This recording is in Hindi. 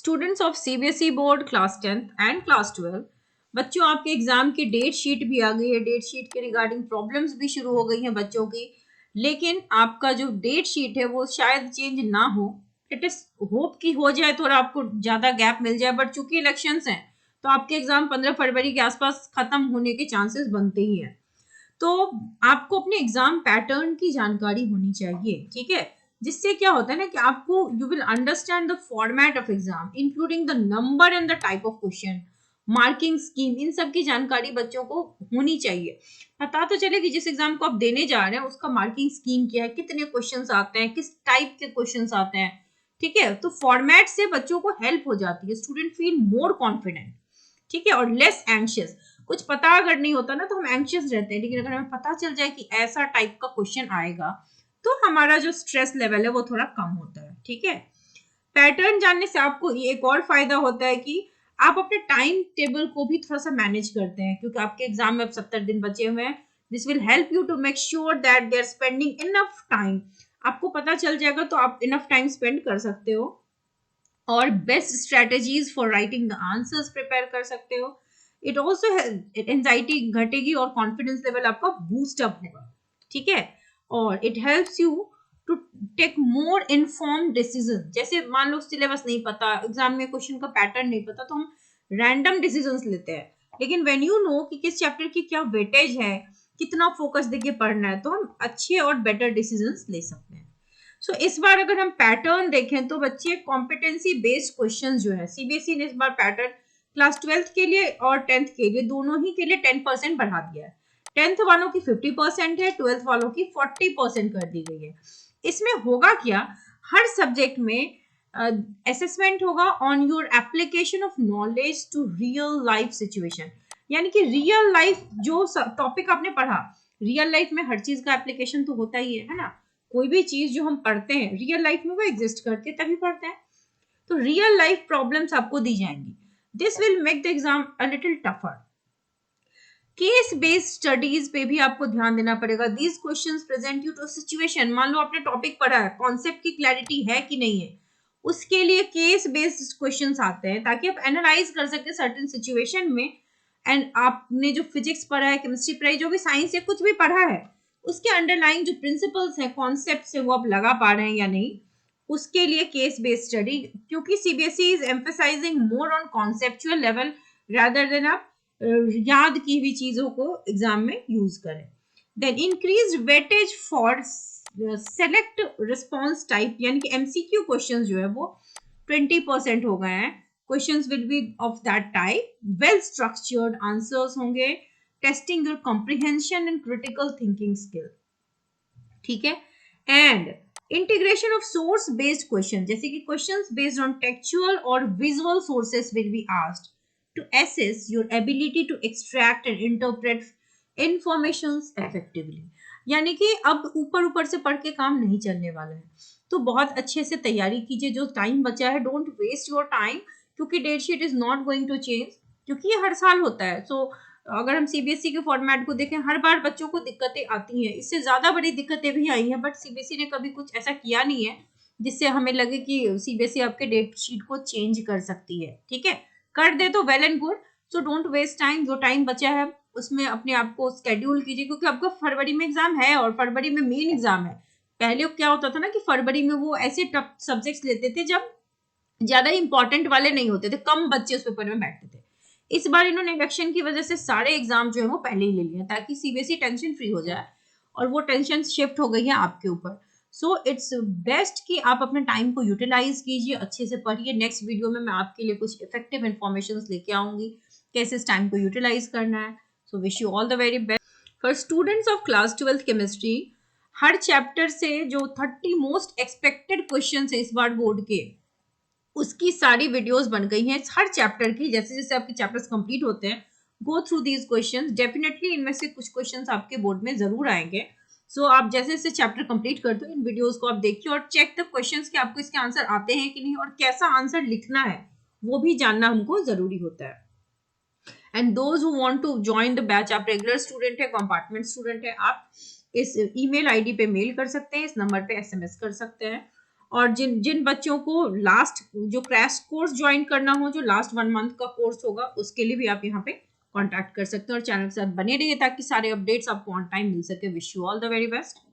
Students of CBSE board class 10th and class 12। बच्चों, आपके एग्जाम की डेट शीट भी आ गई है। डेट शीट के रिगार्डिंग प्रॉब्लम्स भी शुरू हो गई हैं बच्चों की, लेकिन आपका जो डेट शीट है वो शायद चेंज ना हो। इट इज होप कि हो जाए, थोड़ा आपको ज्यादा गैप मिल जाए, बट चूंकि इलेक्शंस हैं तो आपके एग्जाम 15 फरवरी के आसपास खत्म होने के चांसेस बनते ही हैं। तो आपको अपने एग्जाम पैटर्न की जानकारी होनी चाहिए, ठीक है, जिससे क्या होता है ना कि आपको you will understand the format of exam including the number and the type of question, marking scheme, इन सब की जानकारी बच्चों को होनी चाहिए। पता तो चले कि जिस एग्जाम को आप देने जा रहे हैं उसका मार्किंग स्कीम क्या है, कितने क्वेश्चंस आते हैं, किस टाइप के क्वेश्चंस आते हैं, ठीक है। तो फॉर्मेट से बच्चों को हेल्प हो जाती है, स्टूडेंट फील मोर कॉन्फिडेंट, ठीक है, और लेस एंशियस। कुछ पता अगर नहीं होता ना तो हम एंशियस रहते हैं, लेकिन अगर हमें पता चल जाए कि ऐसा टाइप का क्वेश्चन आएगा तो हमारा जो स्ट्रेस लेवल है वो थोड़ा कम होता है, ठीक है। पैटर्न जानने से आपको ये एक और फायदा होता है कि आप अपने टाइम टेबल को भी थोड़ा सा मैनेज करते हैं, क्योंकि आपके एग्जाम में अब 70 दिन बचे हुए हैं। This will help you to make sure that they are spending enough time. आपको पता चल जाएगा तो आप इनफ टाइम स्पेंड कर सकते हो और best strategies for writing the answers prepare कर सकते हो। इट ऑल्सो एंजाइटी घटेगी और कॉन्फिडेंस लेवल आपका बूस्ट अप होगा, ठीक है। और it helps you to take more informed decision. जैसे मान लो सिलेबस नहीं पता, एग्जाम में क्वेश्चन का पैटर्न नहीं पता, तो हम रैंडम डिसीजंस लेते हैं, लेकिन व्हेन यू नो कि किस चैप्टर की क्या वेटेज है, कितना फोकस देके पढ़ना है, तो हम अच्छे और बेटर डिसीजंस ले सकते हैं। सो इस बार अगर हम पैटर्न देखें तो बच्चे कॉम्पिटेंसी बेस्ड क्वेश्चंस जो है सीबीएसई ने इस बार पैटर्न क्लास 12th के लिए और 10th के लिए दोनों ही के लिए 10% बढ़ा दिया है। 10th वालों की 50% है, 12th वालों की 40% कर दी गई है। इसमें होगा क्या, हर सब्जेक्ट में असेसमेंट होगा on your application of knowledge to real life situation. यानी कि रियल लाइफ जो टॉपिक आपने पढ़ा, रियल लाइफ में हर चीज का एप्लीकेशन तो होता ही है ना। कोई भी चीज जो हम पढ़ते हैं रियल लाइफ में वो एग्जिस्ट करती है तभी पढ़ते हैं। तो रियल लाइफ प्रॉब्लम्स आपको दी जाएंगी। This will make the exam a little tougher. Case based studies पे भी आपको ध्यान देना पड़ेगा। These questions present you to situation. मान लो आपने टॉपिक पढ़ा है, कॉन्सेप्ट की क्लैरिटी है कि नहीं है, उसके लिए केस बेस्ड क्वेश्चंस आते हैं ताकि आप एनालाइज कर सके सर्टेन सिचुएशन में। एंड आपने जो फिजिक्स पढ़ा है, केमिस्ट्री पढ़ा है, जो भी साइंस है, कुछ भी पढ़ा है, उसके अंडरलाइन जो प्रिंसिपल्स हैं, कॉन्सेप्ट है, वो आप लगा पा रहे हैं या नहीं, उसके लिए केस बेस्ड स्टडी। क्योंकि CBSE is emphasizing more on conceptual level rather than आप याद की हुई चीजों को एग्जाम में यूज करें। Then increase weightage for select response type, यानी कि एमसीक्यू क्वेश्चन जो है वो 20% हो गए हैं। Questions will be of that type, well structured answers होंगे, testing your comprehension and critical thinking skill, ठीक है। And integration of source based question, जैसे कि क्वेश्चंस बेस्ड ऑन टेक्चुअल और visual sources will be asked to assess your ability to extract and interpret informations effectively। यानी कि अब ऊपर ऊपर से पढ़ के काम नहीं चलने वाला है, तो बहुत अच्छे से तैयारी कीजिए। जो टाइम बचा है, डोंट वेस्ट योर टाइम, क्योंकि date sheet is not going to change, क्योंकि ये हर साल होता है। सो अगर हम सीबीएसई के फॉर्मेट को देखें, हर बार बच्चों को दिक्कतें आती हैं, इससे ज्यादा बड़ी दिक्कतें भी आई हैं, बट सीबीएसई ने कभी कुछ ऐसा किया नहीं है जिससे हमें लगे कि सीबीएसई आपके डेट शीट को चेंज कर सकती है, ठीक है। कर दे तो well and good. So don't waste time, जो टाइम बचा है उसमें अपने आप को स्केड्यूल कीजिए, क्योंकि आपका फरवरी में एग्जाम है और फरवरी में मेन एग्जाम है। पहले क्या होता था ना कि फरवरी में वो ऐसे टफ सब्जेक्ट्स लेते थे जब ज्यादा इंपॉर्टेंट वाले नहीं होते थे, कम बच्चे उस पेपर में बैठते थे। इस बार इन्होंने इलेक्शन की वजह से सारे एग्जाम जो है वो पहले ही ले लिए ताकि सीबीएसई टेंशन फ्री हो जाए, और वो टेंशन शिफ्ट हो गई है आपके ऊपर। सो इट्स बेस्ट कि आप अपने टाइम को यूटिलाइज कीजिए, अच्छे से पढ़िए। नेक्स्ट वीडियो में मैं आपके लिए कुछ इफेक्टिव इन्फॉर्मेशन लेके आऊंगी कैसे इस टाइम को यूटिलाइज करना है। So wish you all the very best for students of class 12th chemistry. Her chapter से जो 30 मोस्ट एक्सपेक्टेड क्वेश्चन है इस बार बोर्ड के, उसकी सारी वीडियोस बन गई हैं हर चैप्टर की। जैसे जैसे आपके चैप्टर्स कंप्लीट होते हैं, go through these questions. Definitely इनमें से कुछ क्वेश्चंस आपके बोर्ड में जरूर आएंगे। सो आप जैसे जैसे चैप्टर कंप्लीट करते हो, इन वीडियोस को आप देखिए और चेक द क्वेश्चंस कि आपको इसके आंसर आते हैं कि नहीं, और कैसा आंसर लिखना है वो भी जानना हमको जरूरी होता है। And those who want to join the batch, आप रेगुलर स्टूडेंट है, कंपार्टमेंट स्टूडेंट है, आप इस ईमेल आईडी पे मेल कर सकते हैं, इस नंबर पे एसएमएस कर सकते हैं। और जिन जिन बच्चों को लास्ट जो क्रैश कोर्स ज्वाइन करना हो, जो लास्ट 1 मंथ का कोर्स होगा, उसके लिए भी आप यहाँ पे कांटेक्ट कर सकते हैं। और चैनल के साथ बने रहिए ताकि सारे अपडेट्स आपको ऑन टाइम मिल सके। Wish you all the very best.